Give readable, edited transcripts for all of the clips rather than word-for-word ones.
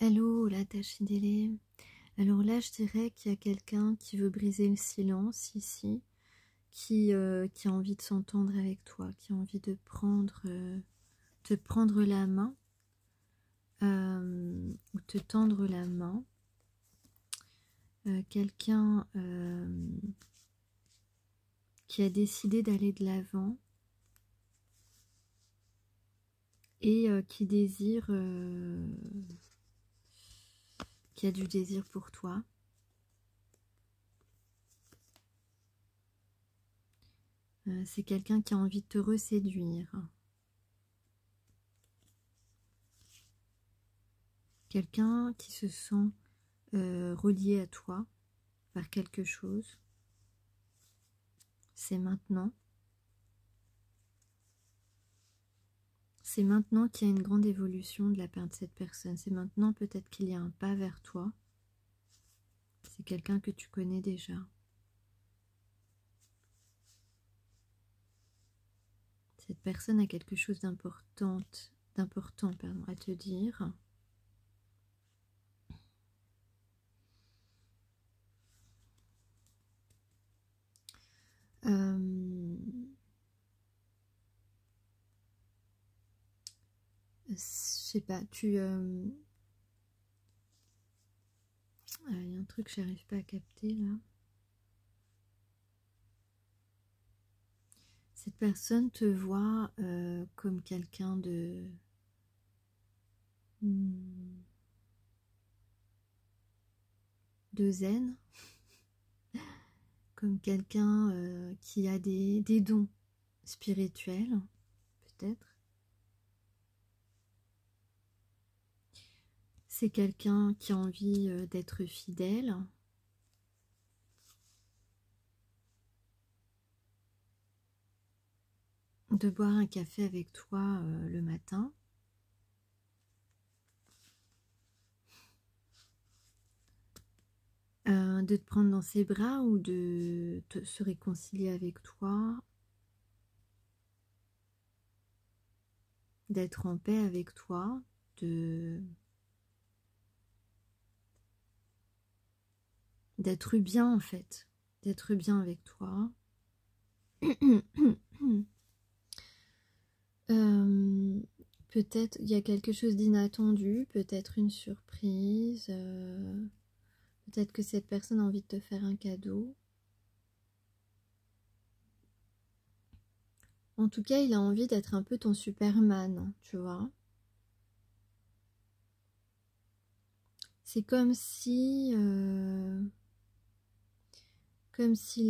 Hello, la Tachidélé. Alors là, je dirais qu'il y a quelqu'un qui veut briser le silence ici, qui a envie de s'entendre avec toi, qui a envie de te prendre la main ou te tendre la main. Quelqu'un qui a décidé d'aller de l'avant et qui désire, qui a du désir pour toi. C'est quelqu'un qui a envie de te reséduire. Quelqu'un qui se sent relié à toi par quelque chose. C'est maintenant. C'est maintenant qu'il y a une grande évolution de la part de cette personne. C'est maintenant peut-être qu'il y a un pas vers toi. C'est quelqu'un que tu connais déjà. Cette personne a quelque chose d'important à te dire. Je sais pas, il y a un truc que j'arrive pas à capter là. Cette personne te voit comme quelqu'un de zen, comme quelqu'un qui a des dons spirituels, peut-être. C'est quelqu'un qui a envie d'être fidèle. De boire un café avec toi le matin. De te prendre dans ses bras ou de se réconcilier avec toi. D'être en paix avec toi. D'être bien en fait. D'être bien avec toi. Peut-être il y a quelque chose d'inattendu, peut-être une surprise, peut-être que cette personne a envie de te faire un cadeau. En tout cas, il a envie d'être un peu ton Superman, tu vois. C'est comme si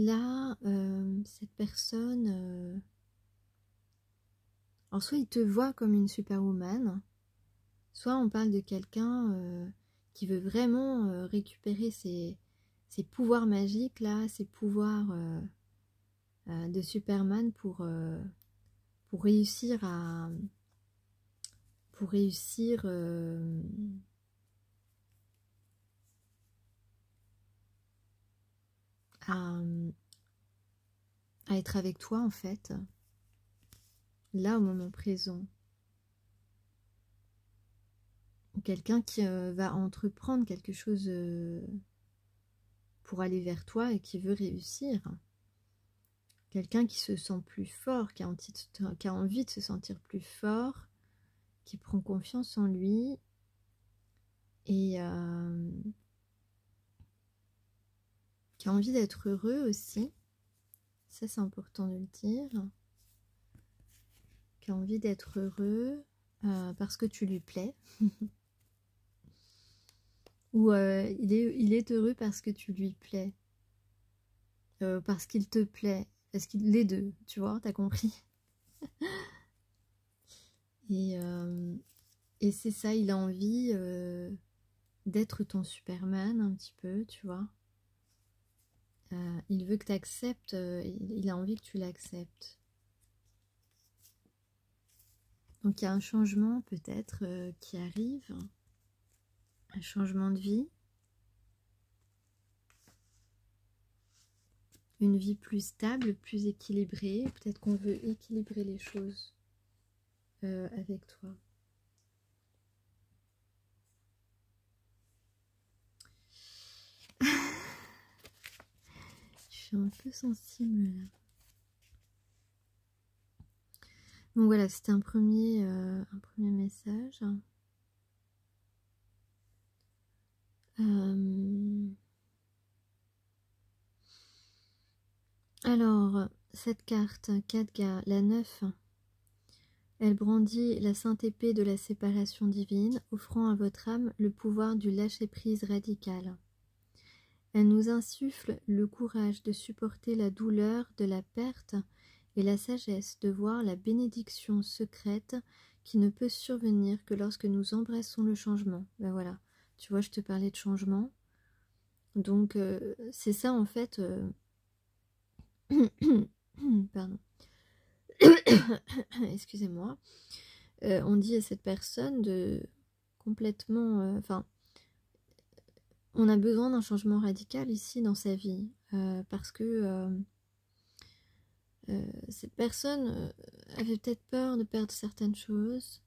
là, cette personne... alors soit il te voit comme une superwoman, soit on parle de quelqu'un qui veut vraiment récupérer ses pouvoirs magiques là, ses pouvoirs de Superman pour réussir à à être avec toi en fait, là au moment présent. Quelqu'un qui va entreprendre quelque chose pour aller vers toi et qui veut réussir. Quelqu'un qui se sent plus fort, qui a envie de se sentir plus fort, qui prend confiance en lui et qui a envie d'être heureux aussi. Ça, c'est important de le dire. Qui a envie d'être heureux parce que tu lui plais. Ou il est heureux parce que tu lui plais. Parce qu'il te plaît. Parce qu'il les deux, tu vois, t'as compris. Et c'est ça, il a envie d'être ton Superman un petit peu, tu vois. Il veut que tu acceptes, il a envie que tu l'acceptes. Donc il y a un changement peut-être qui arrive, un changement de vie, une vie plus stable, plus équilibrée. Peut-être qu'on veut équilibrer les choses avec toi. suis un peu sensible là. Donc voilà, c'était un premier message. Alors, cette carte, 4G, la 9, elle brandit la sainte épée de la séparation divine, offrant à votre âme le pouvoir du lâcher-prise radical. Elle nous insuffle le courage de supporter la douleur de la perte et la sagesse de voir la bénédiction secrète qui ne peut survenir que lorsque nous embrassons le changement. Ben voilà, tu vois, je te parlais de changement. Donc, c'est ça en fait... Pardon. Excusez-moi. On dit à cette personne de complètement... Enfin, on a besoin d'un changement radical ici dans sa vie. Parce que... cette personne avait peut-être peur de perdre certaines choses,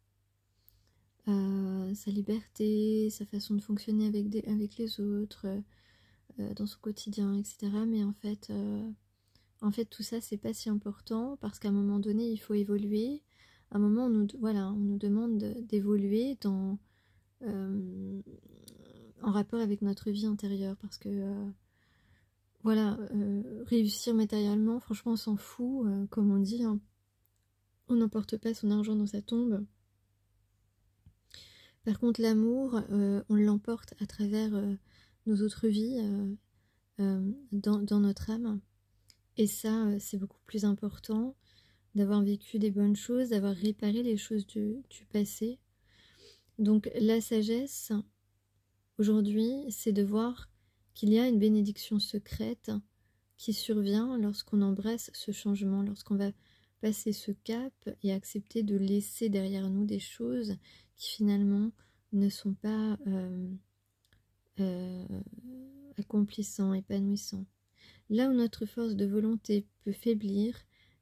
sa liberté, sa façon de fonctionner avec les autres, dans son quotidien, etc. Mais en fait, tout ça, c'est pas si important parce qu'à un moment donné, il faut évoluer. À un moment, on nous demande d'évoluer en rapport avec notre vie intérieure parce que voilà, réussir matériellement, franchement, on s'en fout, comme on dit, hein. On n'emporte pas son argent dans sa tombe. Par contre, l'amour, on l'emporte à travers nos autres vies, dans notre âme. Et ça, c'est beaucoup plus important d'avoir vécu des bonnes choses, d'avoir réparé les choses du passé. Donc la sagesse, aujourd'hui, c'est de voir qu'il y a une bénédiction secrète qui survient lorsqu'on embrasse ce changement, lorsqu'on va passer ce cap et accepter de laisser derrière nous des choses qui finalement ne sont pas accomplissants, épanouissants. Là où notre force de volonté peut faiblir,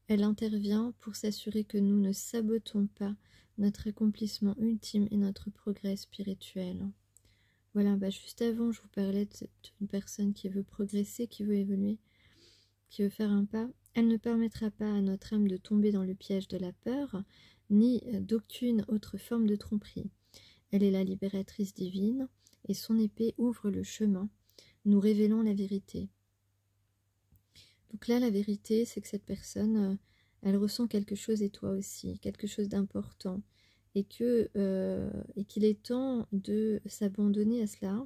elle intervient pour s'assurer que nous ne sabotons pas notre accomplissement ultime et notre progrès spirituel. Voilà, juste avant, je vous parlais d'une personne qui veut progresser, qui veut évoluer, qui veut faire un pas. Elle ne permettra pas à notre âme de tomber dans le piège de la peur, ni d'aucune autre forme de tromperie. Elle est la libératrice divine, et son épée ouvre le chemin, nous révélant la vérité. Donc là, la vérité, c'est que cette personne, elle ressent quelque chose, et toi aussi, quelque chose d'important, et qu'il est temps de s'abandonner à cela,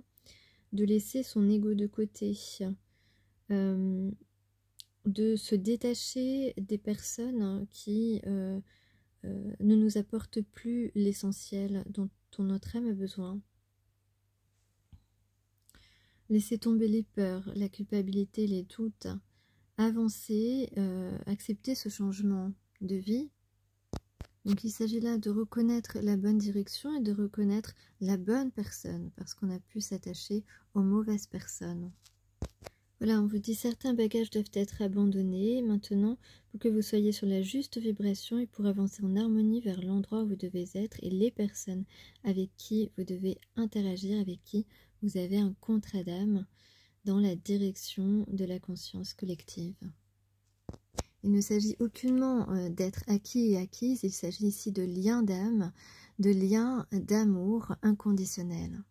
de laisser son ego de côté, de se détacher des personnes qui ne nous apportent plus l'essentiel dont notre âme a besoin. Laisser tomber les peurs, la culpabilité, les doutes, avancer, accepter ce changement de vie. Donc il s'agit là de reconnaître la bonne direction et de reconnaître la bonne personne, parce qu'on a pu s'attacher aux mauvaises personnes. Voilà, on vous dit certains bagages doivent être abandonnés maintenant pour que vous soyez sur la juste vibration et pour avancer en harmonie vers l'endroit où vous devez être et les personnes avec qui vous devez interagir, avec qui vous avez un contrat d'âme dans la direction de la conscience collective. Il ne s'agit aucunement d'être acquis et acquise, il s'agit ici de liens d'âme, de liens d'amour inconditionnel.